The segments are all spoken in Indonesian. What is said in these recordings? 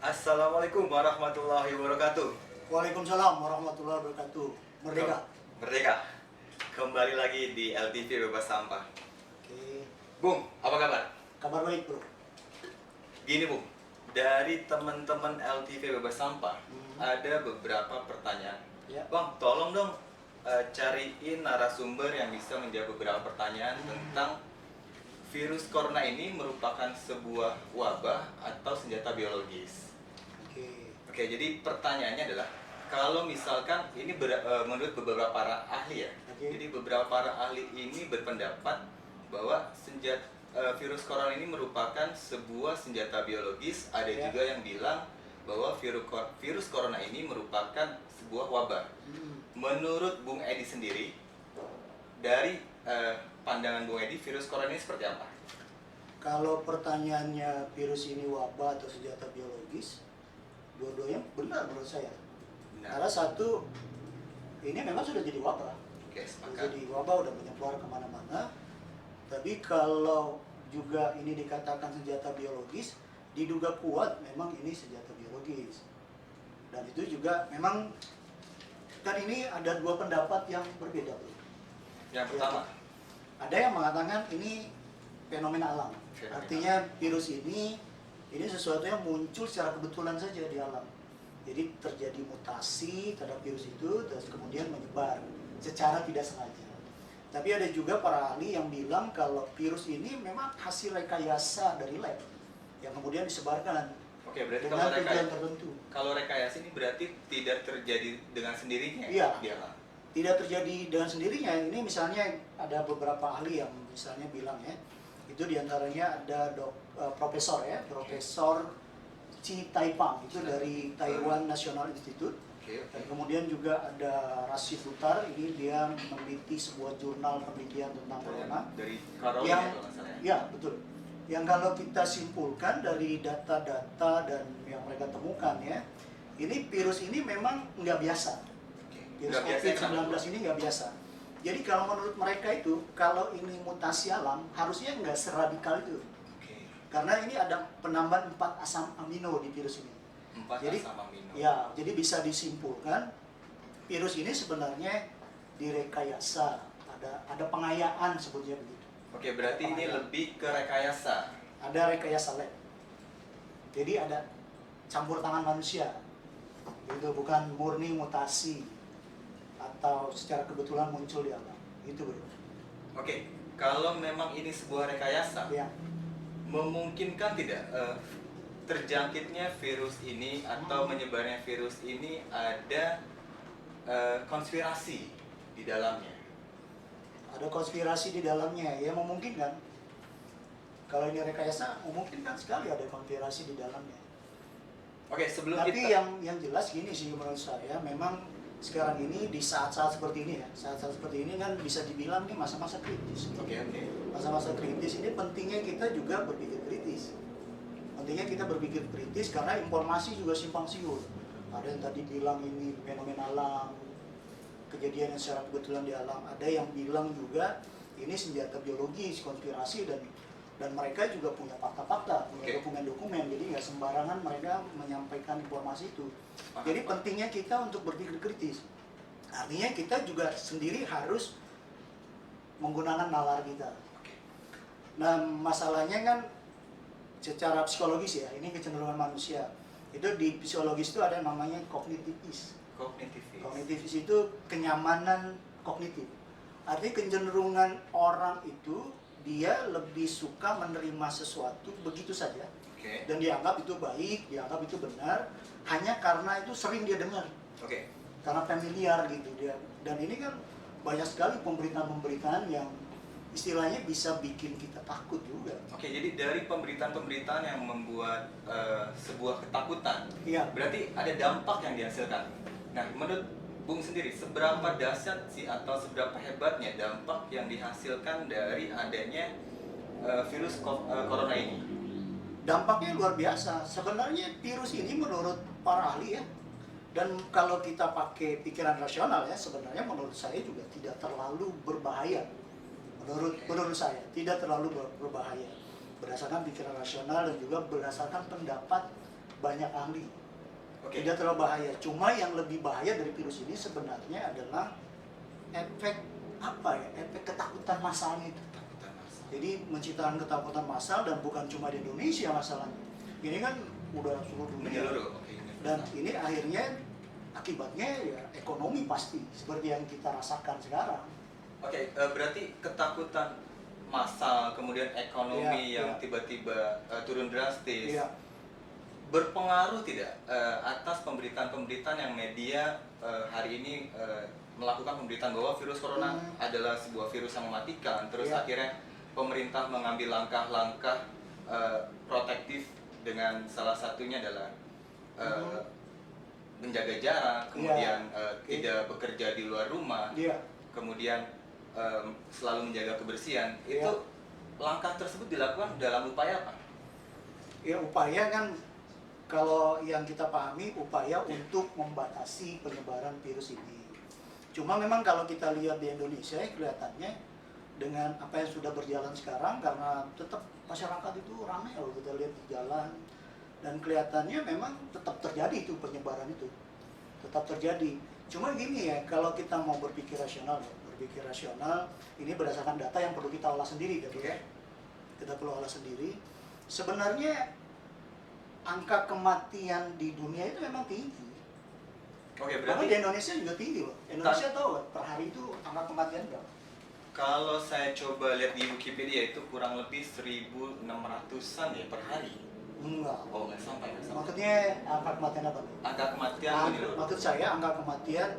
Assalamualaikum warahmatullahi wabarakatuh. Waalaikumsalam warahmatullahi wabarakatuh. Merdeka. Merdeka. Kembali lagi di LTV Bebas Sampah. Oke. Bung, apa kabar? Kabar baik, bro. Gini Bung, dari teman-teman LTV Bebas Sampah ada beberapa pertanyaan. Ya. Bang, tolong dong cariin narasumber yang bisa menjawab beberapa pertanyaan tentang virus corona ini merupakan sebuah wabah atau senjata biologis. Oke, jadi pertanyaannya adalah kalau misalkan ini menurut beberapa para ahli ya, jadi beberapa para ahli ini berpendapat bahwa virus corona ini merupakan sebuah senjata biologis. Ada juga yang bilang bahwa virus corona ini merupakan sebuah wabah. Menurut Bung Edi sendiri, dari pandangan Bung Edi, virus corona ini seperti apa? Kalau pertanyaannya virus ini wabah atau senjata biologis, dua-duanya benar menurut saya. Karena satu, ini memang sudah jadi wabah. Oke, Sudah jadi wabah, udah menyebar kemana-mana. Tapi kalau juga ini dikatakan senjata biologis, diduga kuat memang ini senjata biologis. Dan itu juga memang, kan ini ada dua pendapat yang berbeda, bro. Yang pertama, ada yang mengatakan ini fenomena alam. Artinya virus ini sesuatu yang muncul secara kebetulan saja di alam. Jadi terjadi mutasi terhadap virus itu, terus kemudian menyebar secara tidak sengaja. Tapi ada juga para ahli yang bilang kalau virus ini memang hasil rekayasa dari lab yang kemudian disebarkan. oke, berarti dengan tujuan tertentu. kalau rekayasa ini berarti tidak terjadi dengan sendirinya Iya. di alam. Tidak terjadi dengan sendirinya. Ini misalnya ada beberapa ahli yang misalnya bilang ya, itu diantaranya ada profesor ya, Profesor Chi Taipang, itu dari Taiwan National Institute. Dan kemudian juga ada Rashid Uttar, ini dia meneliti sebuah jurnal penelitian tentang corona. Dari Karol Yang, ya kalau nggak salah ya? ya betul. Yang kalau kita simpulkan dari data-data dan yang mereka temukan ya, ini virus ini memang nggak biasa. Virus COVID-19 ini nggak biasa. Jadi kalau menurut mereka itu, kalau ini mutasi alam, harusnya nggak seradikal itu. Karena ini ada penambahan 4 asam amino di virus ini. 4 Jadi, asam amino. Ya, jadi bisa disimpulkan virus ini sebenarnya direkayasa, ada pengayaan sebutnya begitu. Oke, berarti ini lebih ke rekayasa. Ada rekayasa lab. Jadi ada campur tangan manusia. Itu bukan murni mutasi atau secara kebetulan muncul di alam. Itu bro. Oke, kalau memang ini sebuah rekayasa, Ya. memungkinkan tidak terjangkitnya virus ini atau menyebarnya virus ini ada konspirasi di dalamnya? Ada konspirasi di dalamnya, ya memungkinkan. Kalau ini rekayasa, memungkinkan sekali ada konspirasi di dalamnya. Oke, sebelum Tapi kita yang jelas gini sih menurut saya, memang sekarang ini di saat-saat seperti ini ya, saat-saat seperti ini kan bisa dibilang nih masa-masa kritis. Oke. Masa-masa kritis ini pentingnya kita juga berpikir kritis. Pentingnya kita berpikir kritis karena informasi juga simpang siur. Ada yang tadi bilang ini fenomena alam, kejadian yang secara kebetulan di alam. Ada yang bilang juga ini senjata biologis, konspirasi, dan mereka juga punya fakta-fakta, punya dokumen-dokumen. Jadi nggak sembarangan mereka menyampaikan informasi itu. Jadi pentingnya kita untuk berpikir kritis. Artinya kita juga sendiri harus menggunakan nalar kita. Nah masalahnya kan secara psikologis ya, ini kecenderungan manusia. Itu di psikologis itu ada namanya kognitivis. Kognitivis itu kenyamanan kognitif. Artinya kecenderungan orang itu dia lebih suka menerima sesuatu begitu saja. Dan dianggap itu baik, dianggap itu benar, hanya karena itu sering dia dengar. Karena familiar gitu dia. Dan ini kan banyak sekali pemberitaan-pemberitaan yang istilahnya bisa bikin kita takut juga. Jadi dari pemberitaan-pemberitaan yang membuat sebuah ketakutan, berarti ada dampak yang dihasilkan. Nah, menurut Bung sendiri, seberapa dahsyat sih atau seberapa hebatnya dampak yang dihasilkan dari adanya virus corona ini? Dampaknya luar biasa. Sebenarnya virus ini menurut para ahli ya, dan kalau kita pakai pikiran rasional ya, sebenarnya menurut saya juga tidak terlalu berbahaya. Menurut saya tidak terlalu berbahaya berdasarkan pikiran rasional dan juga berdasarkan pendapat banyak ahli. Oke. Tidak terlalu bahaya. Cuma yang lebih bahaya dari virus ini sebenarnya adalah efek apa ya? Efek ketakutan massalnya itu. Ketakutan massal. Jadi menciptakan ketakutan massal dan bukan cuma di Indonesia masalahnya. Ini kan udah seluruh dunia. Menyeluruh. Oke. Dan ini akhirnya akibatnya ya ekonomi pasti seperti yang kita rasakan sekarang. Oke, berarti ketakutan massal, kemudian ekonomi Iya, yang iya. tiba-tiba turun drastis, Iya. berpengaruh tidak atas pemberitaan-pemberitaan yang media hari ini melakukan pemberitaan bahwa virus corona adalah sebuah virus yang mematikan, terus Iya. akhirnya pemerintah mengambil langkah-langkah protektif dengan salah satunya adalah menjaga jarak, kemudian tidak bekerja di luar rumah, Iya. kemudian selalu menjaga kebersihan. Iya. Itu langkah tersebut dilakukan dalam upaya apa? Ya upaya kan kalau yang kita pahami upaya untuk membatasi penyebaran virus ini. Cuma memang kalau kita lihat di Indonesia kelihatannya dengan apa yang sudah berjalan sekarang karena tetap masyarakat itu ramai kalau kita lihat di jalan dan kelihatannya memang tetap terjadi itu penyebaran itu. Tetap terjadi. Cuma gini ya, kalau kita mau berpikir rasional ini berdasarkan data yang perlu kita olah sendiri gitu ya. Kita perlu olah sendiri. Sebenarnya angka kematian di dunia itu memang tinggi. Oke, Bahkan di berarti Indonesia juga tinggi loh. Indonesia tahu nggak per hari itu angka kematian berapa? kalau saya coba lihat di Wikipedia itu kurang lebih 1.600-an ya per hari. Enggak. Oh, nggak sampai. Maksudnya angka kematian apa nih? Angka kematian menyeluruh. Maksud saya angka kematian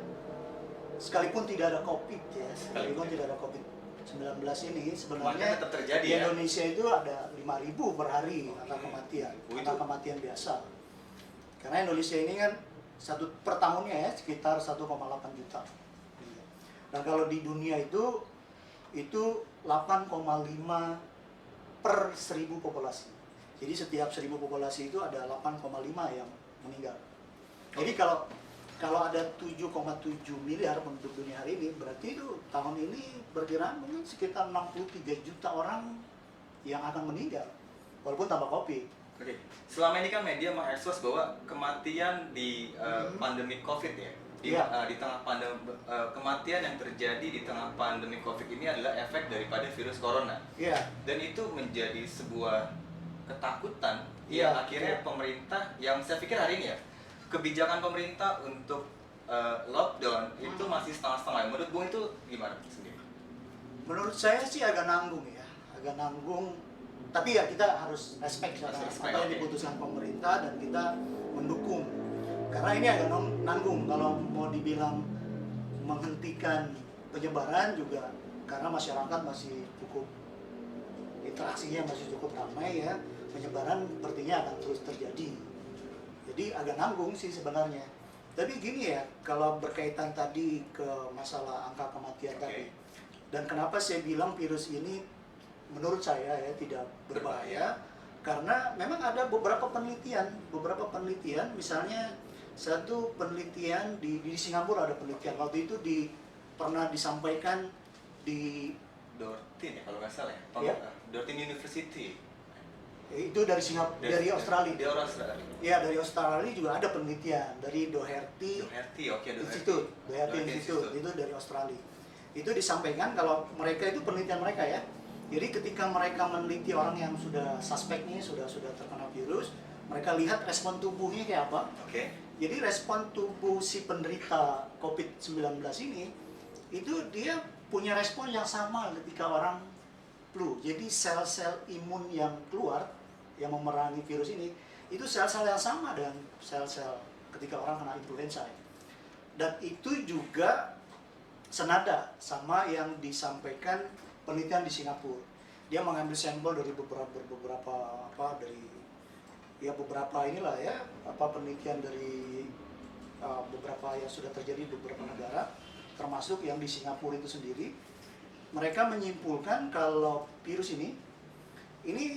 sekalipun tidak ada COVID ya, sekalipun tidak ada COVID-19 ini sebenarnya tetap terjadi di ya. Indonesia itu ada 5.000 per hari angka kematian, Oh, angka itu- kematian biasa. Karena Indonesia ini kan per tahunnya ya sekitar 1,8 juta. Nah kalau di dunia itu 8,5 per 1.000 populasi. Jadi setiap 1.000 populasi itu ada 8,5 yang meninggal. Jadi kalau ada 7,7 miliar penduduk dunia hari ini, berarti itu tahun ini berkiraan mungkin sekitar 63 juta orang yang akan meninggal, walaupun tanpa COVID. Oke, selama ini kan media mengekspos bahwa kematian di pandemi COVID ya, di tengah kematian yang terjadi di tengah pandemi COVID ini adalah efek daripada virus corona. Iya. Dan itu menjadi sebuah ketakutan Iya, yang akhirnya pemerintah, yang saya pikir hari ini ya, kebijakan pemerintah untuk lockdown itu masih setengah-setengah. Menurut Bung itu gimana sendiri? Menurut saya sih agak nanggung ya, agak nanggung. Tapi ya kita harus respect sama Respect, apa yang oke. diputuskan pemerintah dan kita mendukung. Karena ini agak nanggung kalau mau dibilang menghentikan penyebaran juga karena masyarakat masih cukup interaksinya masih cukup ramai ya, penyebaran sepertinya akan terus terjadi. Jadi agak nanggung sih sebenarnya. Tapi gini ya, kalau berkaitan tadi ke masalah angka kematian tadi, dan kenapa saya bilang virus ini menurut saya ya tidak berbahaya, karena memang ada beberapa penelitian misalnya satu penelitian di Singapura ada penelitian waktu itu pernah disampaikan di Dortin ya kalau nggak salah ya, Ya. Dortin University. itu dari dari Australia. Di Australia. Ya, dari Australia juga ada penelitian dari Doherty Institute, Doherty Institute itu dari Australia. Itu disampaikan kalau mereka itu penelitian mereka ya. Jadi ketika mereka meneliti orang yang sudah suspeknya sudah terkena virus, mereka lihat respon tubuhnya kayak apa. Oke. Jadi respon tubuh si penderita COVID-19 ini itu dia punya respon yang sama ketika orang flu. Jadi sel-sel imun yang keluar yang memerangi virus ini itu sel-sel yang sama dengan sel-sel ketika orang kena influenza. Dan itu juga senada sama yang disampaikan penelitian di Singapura. Dia mengambil sampel dari beberapa inilah ya, penelitian dari beberapa yang sudah terjadi di beberapa negara, termasuk yang di Singapura itu sendiri. Mereka menyimpulkan kalau virus ini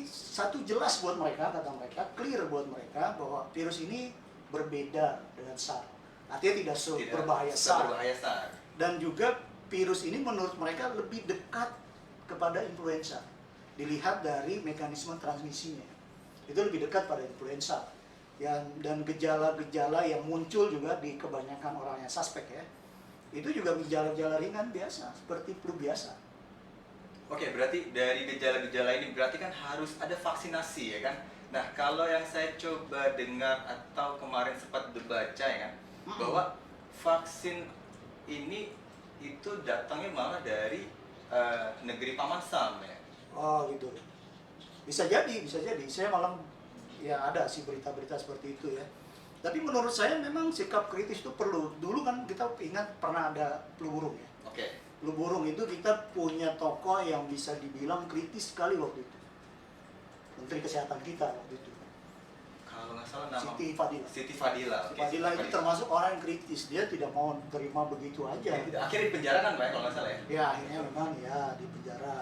satu jelas buat mereka, kata mereka, clear buat mereka bahwa virus ini berbeda dengan SARS. Artinya tidak berbahaya SARS. Dan juga virus ini menurut mereka lebih dekat kepada influenza. Dilihat dari mekanisme transmisinya. Itu lebih dekat pada influenza. dan gejala-gejala yang muncul juga di kebanyakan orang yang suspek ya, itu juga gejala-gejala ringan biasa seperti flu biasa. Oke, berarti dari gejala-gejala ini berarti kan harus ada vaksinasi ya kan? Nah, kalau yang saya coba dengar atau kemarin sempat dibaca ya kan, bahwa vaksin ini itu datangnya malah dari negeri Paman Sam ya. Oh gitu. Bisa jadi. Saya malah ya ada sih berita-berita seperti itu ya. Tapi menurut saya memang sikap kritis itu perlu. Dulu kan kita ingat pernah ada flu burung ya. Oke. Flu burung itu kita punya tokoh yang bisa dibilang kritis sekali waktu itu. Menteri Kesehatan kita waktu itu. Kalau nggak salah nama Siti Fadila. Siti Fadila. Siti Fadila itu termasuk orang yang kritis. Dia tidak mau terima begitu aja. Akhirnya di penjara kan Pak ya, kalau nggak salah ya? Ya akhirnya memang ya di penjara.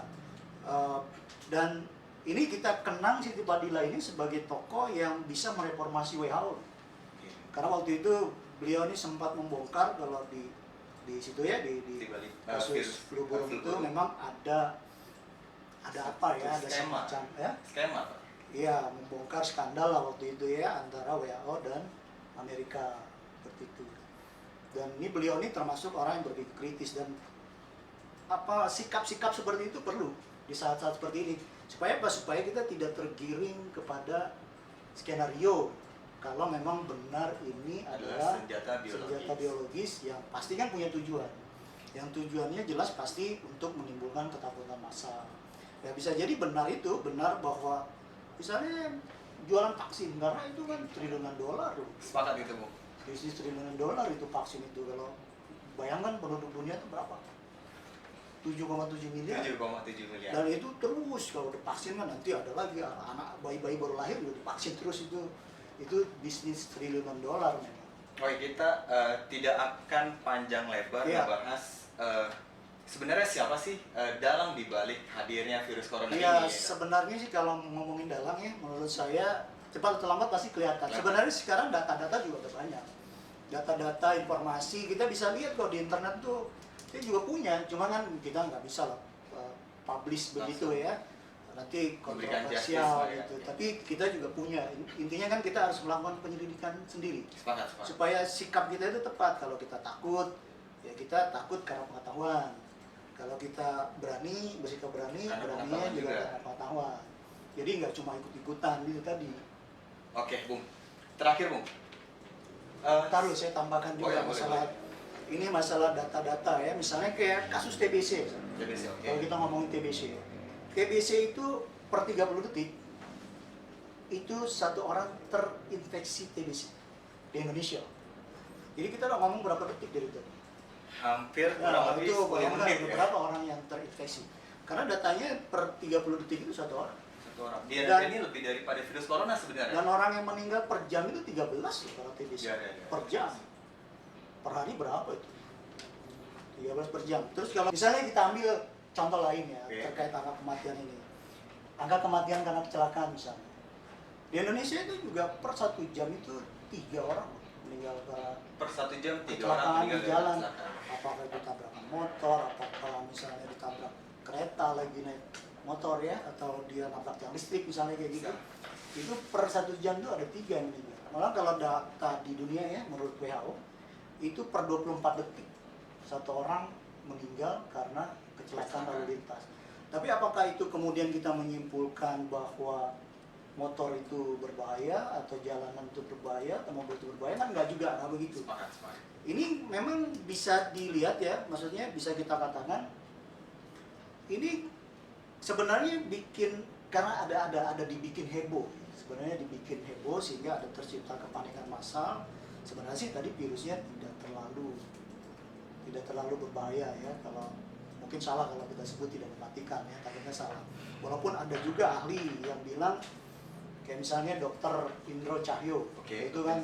Dan ini kita kenang Siti Fadila ini sebagai tokoh yang bisa mereformasi WHO. Karena waktu itu beliau ini sempat membongkar kalau di situ ya di kasus flu burung itu memang ada apa ya, ada semacam ya skema Pak. Iya, membongkar skandal lah waktu itu ya antara WHO dan Amerika seperti itu. Dan ini beliau ini termasuk orang yang berpikir kritis dan apa sikap-sikap seperti itu perlu di saat-saat seperti ini. Supaya apa? Supaya kita tidak tergiring kepada skenario kalau memang benar ini adalah senjata biologis yang pasti kan punya tujuan. Yang tujuannya jelas pasti untuk menimbulkan ketakutan massal. Ya bisa jadi benar bahwa misalnya jualan vaksin karena itu kan triliunan dolar loh. Sepakat itu Bu. Bisnis triliunan dolar itu vaksin itu. Kalau bayangkan penduduk dunia itu berapa? 7,7 miliar. 7,7 miliar. Dan itu terus kalau divaksin kan nanti ada lagi anak bayi-bayi baru lahir juga divaksin terus itu bisnis triliunan dolar memang. Oke, kita tidak akan panjang lebar membahas sebenarnya siapa sih dalang dibalik hadirnya virus corona ini? Iya, sebenarnya sih kalau ngomongin dalang ya, menurut saya cepat atau lambat pasti kelihatan. Sebenarnya sekarang data-data juga udah banyak. Data-data informasi kita bisa lihat kok di internet tuh kita juga punya, cuma kan kita nggak bisa lah publish begitu ya. Nanti kontroversial gitu. Ya. Tapi kita juga punya. Intinya kan kita harus melakukan penyelidikan sendiri. Sepakat. Supaya sikap kita itu tepat. Kalau kita takut, ya kita takut karena pengetahuan. Kalau kita bersikap beraninya juga karena pengetahuan. Jadi nggak cuma ikut-ikutan gitu tadi. Oke, Bung. Terakhir, Bung. Taruh saya tambahkan juga ini masalah data-data ya. Misalnya kayak kasus TBC. TBC, oke. Kalau kita ngomongin TBC. TBC itu per 30 detik itu satu orang terinfeksi TBC di Indonesia. Jadi kita udah ngomong berapa detik dari tadi? Hampir Nah, itu 10 bayangkan menit, berapa orang yang terinfeksi. Karena datanya per 30 detik itu satu orang. Satu orang. Dia ini lebih daripada virus corona sebenarnya. Dan orang yang meninggal per jam itu 13 loh kalau TBC. Ya. Per jam. Per hari berapa itu? 13 per jam. Terus kalau misalnya kita ambil contoh lain ya, terkait angka kematian ini. Angka kematian karena kecelakaan misalnya. Di Indonesia itu juga per 1 jam itu 3 orang meninggal karena Per 1 jam 3 orang kecelakaan meninggal di jalan. kecelakaan. Apakah itu tabrakan motor, apakah misalnya ditabrak kereta lagi naik motor ya, atau dia nabrak tiang listrik misalnya kayak gitu. Itu per 1 jam itu ada 3 yang meninggal. Malah kalau data di dunia ya, menurut WHO, itu per 24 detik satu orang meninggal karena kecelakaan lalu lintas. Tapi apakah itu kemudian kita menyimpulkan bahwa motor itu berbahaya atau jalanan itu berbahaya atau mobil itu berbahaya? Kan nggak juga, nggak begitu. Sepakat. Ini memang bisa dilihat ya, maksudnya bisa kita katakan ini sebenarnya karena ada dibikin heboh. Sebenarnya dibikin heboh sehingga ada tercipta kepanikan massal. Sebenarnya sih tadi virusnya tidak terlalu berbahaya ya, kalau mungkin salah kalau kita sebut tidak mematikan ya, takutnya salah. Walaupun ada juga ahli yang bilang kayak misalnya Dr. Indro Cahyo, itu kan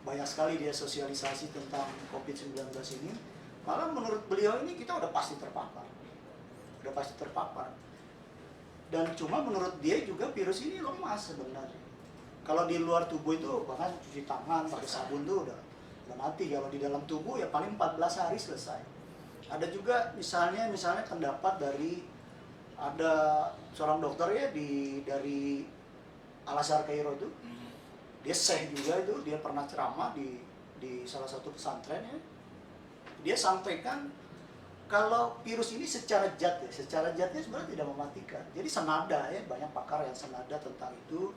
banyak sekali dia sosialisasi tentang COVID-19 ini. Malah menurut beliau ini kita udah pasti terpapar. Dan cuma menurut dia juga virus ini lemah sebenarnya. Kalau di luar tubuh itu bahkan cuci tangan pakai sabun tuh udah mati. Kalau di dalam tubuh ya paling 14 hari selesai. Ada juga misalnya pendapat dari ada seorang dokter ya dari Al Azhar Kairo itu. dia syekh juga itu, dia pernah ceramah di salah satu pesantren ya. Dia sampaikan kalau virus ini secara zatnya sebenarnya tidak mematikan. Jadi senada ya, banyak pakar yang senada tentang itu,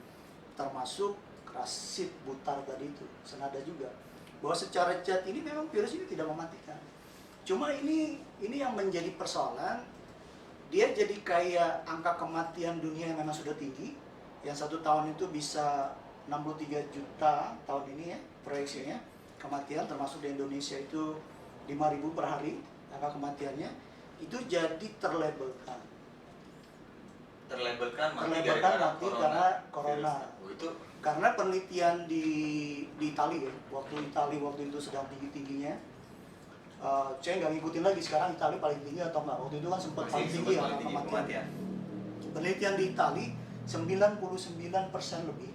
termasuk Rashid Butar tadi itu, senada juga. Bahwa secara zat ini memang virus ini tidak mematikan. Cuma ini yang menjadi persoalan, dia jadi kayak angka kematian dunia yang memang sudah tinggi, yang 1 tahun itu bisa 63 juta tahun ini ya, proyeksinya, kematian termasuk di Indonesia itu 5.000 per hari, angka kematiannya, itu jadi terlabelkan mati karena corona. Itu karena penelitian di Italia ya, waktu itu sedang tinggi-tingginya, saya nggak ngikutin lagi sekarang Italia paling tinggi atau enggak. Waktu itu kan sempat paling tinggi ya kematian. Penelitian di Italia 99% lebih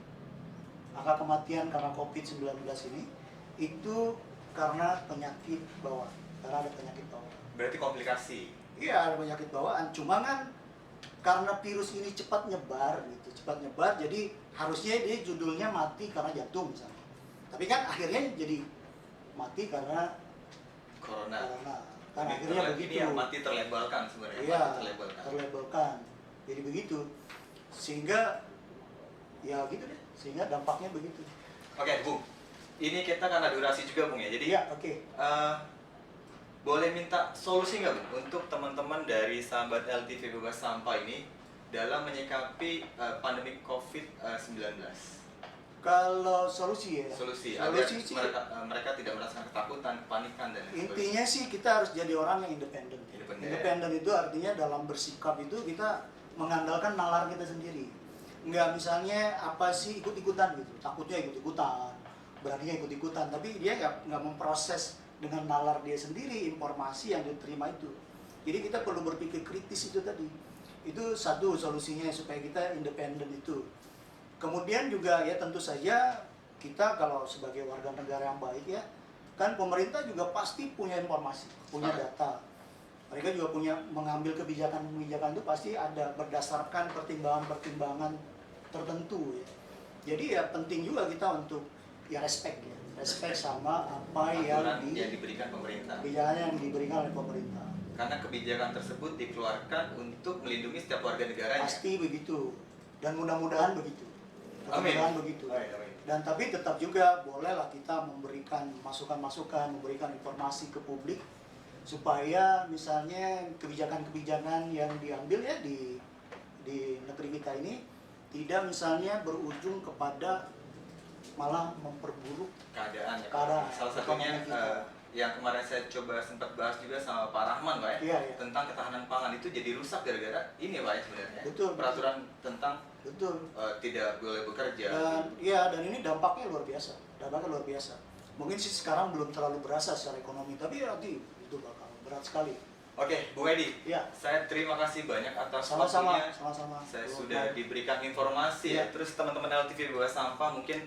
angka kematian karena COVID-19 ini itu karena penyakit bawaan, karena ada penyakit bawaan. berarti komplikasi. Iya, ada penyakit bawaan. Cuma kan karena virus ini cepat nyebar, jadi harusnya dia judulnya mati karena jantung misalnya. Tapi kan akhirnya jadi mati karena Corona. Kan Ini akhirnya begitu. Ini yang mati terlabelkan sebenarnya. Iya, mati terlabelkan. Jadi begitu. Sehingga ya gitu deh. Sehingga dampaknya begitu. Oke, Bung. Ini kita karena durasi juga, Bung ya. Jadi Iya, oke. Boleh minta solusi nggak, Bung, untuk teman-teman dari sahabat LTV Bebas Sampah ini dalam menyikapi pandemi COVID-19? Kalau solusi ya. Solusi sih mereka tidak merasakan ketakutan, kepanikan dan lain intinya sih kita harus jadi orang yang independen. Independen itu artinya dalam bersikap itu kita mengandalkan nalar kita sendiri. Nggak misalnya apa sih ikut-ikutan gitu, takutnya ikut-ikutan, beraninya ikut-ikutan, tapi dia nggak memproses dengan nalar dia sendiri informasi yang diterima itu. Jadi kita perlu berpikir kritis itu tadi. Itu satu solusinya supaya kita independen itu. Kemudian juga ya tentu saja kita kalau sebagai warga negara yang baik ya, kan pemerintah juga pasti punya informasi, punya data. Mereka juga punya mengambil kebijakan-kebijakan itu pasti ada berdasarkan pertimbangan-pertimbangan tertentu ya. Jadi ya penting juga kita untuk ya respect sama apa yang diberikan pemerintah. Kebijakan yang diberikan oleh pemerintah. Karena kebijakan tersebut dikeluarkan untuk melindungi setiap warga negaranya. Pasti begitu. Dan mudah-mudahan begitu. Amin. Begitu. Dan tapi tetap juga bolehlah kita memberikan masukan-masukan, memberikan informasi ke publik supaya misalnya kebijakan-kebijakan yang diambil ya di negeri kita ini tidak misalnya berujung kepada malah memperburuk keadaan. Salah satunya ekonomi kita. yang kemarin saya coba sempat bahas juga sama Pak Rahman, Pak ya, Iya. tentang ketahanan pangan itu jadi rusak gara-gara ini, Pak ya, sebenarnya. Betul. Peraturan tentang Betul. tidak boleh bekerja. Dan ini dampaknya luar biasa. Mungkin sih sekarang belum terlalu berasa secara ekonomi, tapi nanti itu bakal berat sekali. Oke, Bung Edi, Ya. saya terima kasih banyak atas Sama-sama. waktunya. Saya sudah diberikan informasi ya. Terus teman-teman LTV Bebas Sampah mungkin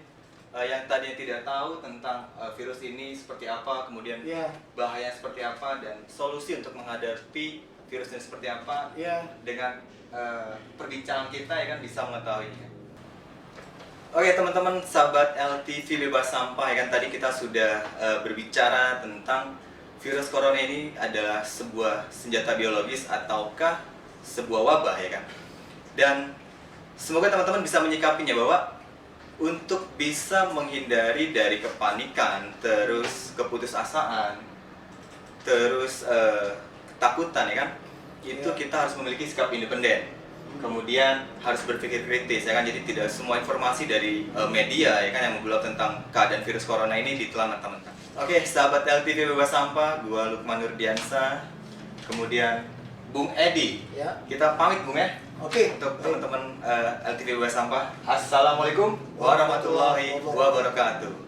yang tadinya tidak tahu tentang virus ini seperti apa, kemudian bahaya seperti apa, dan solusi untuk menghadapi virus ini seperti apa, dengan perbincangan kita ya kan bisa mengetahuinya. Oke teman-teman sahabat LTV Bebas Sampah ya kan, tadi kita sudah berbicara tentang virus corona ini adalah sebuah senjata biologis ataukah sebuah wabah ya kan. Dan semoga teman-teman bisa menyikapinya bahwa untuk bisa menghindari dari kepanikan, terus keputusasaan, terus ketakutan ya kan, itu kita harus memiliki sikap independen. Kemudian harus berpikir kritis ya kan, jadi tidak semua informasi dari media ya kan yang memblog tentang keadaan virus corona ini ditelan teman-teman. Oke, sahabat LTV Bebas Sampah, gua Lukman Nurdiansa, kemudian Bung Edi. Kita pamit Bung ya. Oke. Untuk teman-teman LTV Bebas Sampah, assalamualaikum warahmatullahi wabarakatuh.